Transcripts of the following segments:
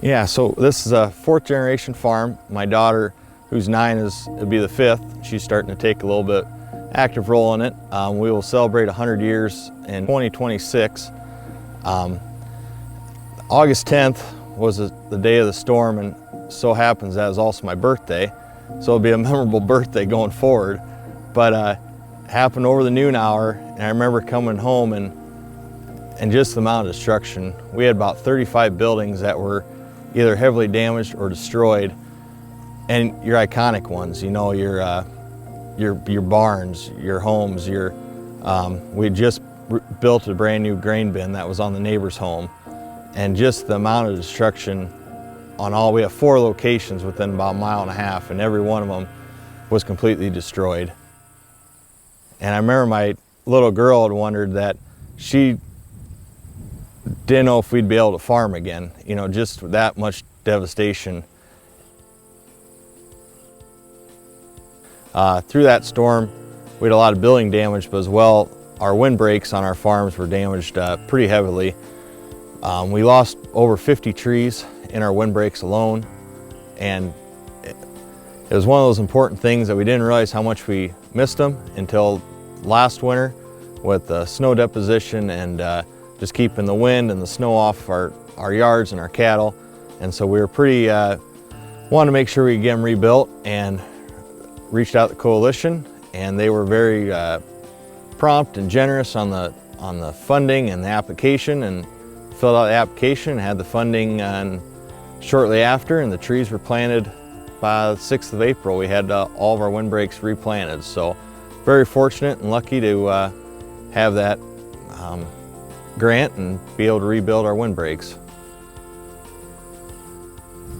Yeah, so this is a fourth generation farm. My daughter, who's 9, it'd be the 5th. She's starting to take a little bit active role in it. We will celebrate 100 years in 2026. August 10th was the day of the storm, and so happens that is also my birthday. So it'll be a memorable birthday going forward. But it happened over the noon hour, and I remember coming home and just the amount of destruction. We had about 35 buildings that were either heavily damaged or destroyed, and your iconic ones, you know, your barns, your homes, we had just built a brand new grain bin that was on the neighbor's home, and just the amount of destruction on all. We have 4 locations within about a mile and a half, and every one of them was completely destroyed. And I remember my little girl had wondered that she didn't know if we'd be able to farm again, you know, just that much devastation. Through that storm, we had a lot of building damage, but as well, our windbreaks on our farms were damaged pretty heavily. We lost over 50 trees in our windbreaks alone, and it was one of those important things that we didn't realize how much we missed them until last winter with the snow deposition and just keeping the wind and the snow off our yards and our cattle. And so we were wanted to make sure we could get them rebuilt, and reached out to the coalition, and they were very prompt and generous on the funding and the application, and filled out the application and had the funding shortly after, and the trees were planted by the 6th of April. We had all of our windbreaks replanted. So very fortunate and lucky to have that grant and be able to rebuild our windbreaks.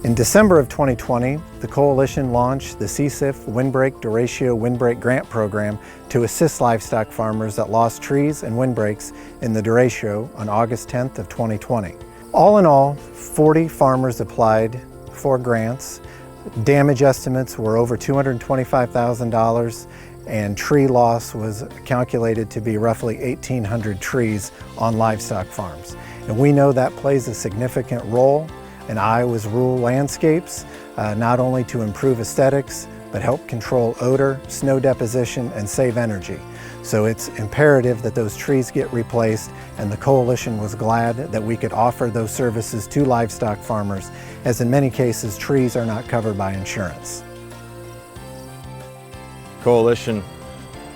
In December of 2020, the Coalition launched the CSIF Windbreak Duratio Windbreak Grant Program to assist livestock farmers that lost trees and windbreaks in the Duratio on August 10th of 2020. All in all, 40 farmers applied for grants. Damage estimates were over $225,000, and tree loss was calculated to be roughly 1,800 trees on livestock farms. And we know that plays a significant role in Iowa's rural landscapes, not only to improve aesthetics, but help control odor, snow deposition, and save energy. So it's imperative that those trees get replaced, and the Coalition was glad that we could offer those services to livestock farmers, as in many cases, trees are not covered by insurance. Coalition,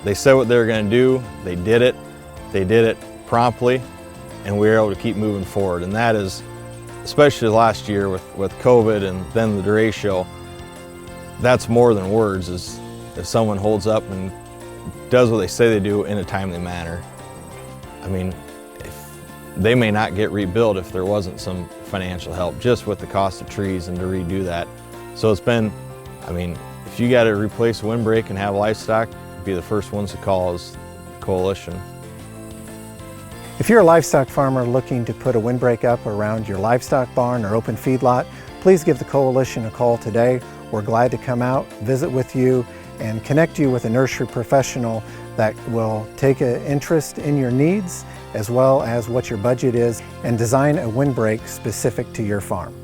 they said what they were going to do, they did it promptly, and we were able to keep moving forward. And that is, especially last year with COVID and then the Duratio, that's more than words, is if someone holds up and does what they say they do in a timely manner. I mean, they may not get rebuilt if there wasn't some financial help, just with the cost of trees and to redo that. So it's been, I mean, if you got to replace a windbreak and have livestock, be the first ones to call is the Coalition. If you're a livestock farmer looking to put a windbreak up around your livestock barn or open feedlot, please give the Coalition a call today. We're glad to come out, visit with you, and connect you with a nursery professional that will take an interest in your needs as well as what your budget is and design a windbreak specific to your farm.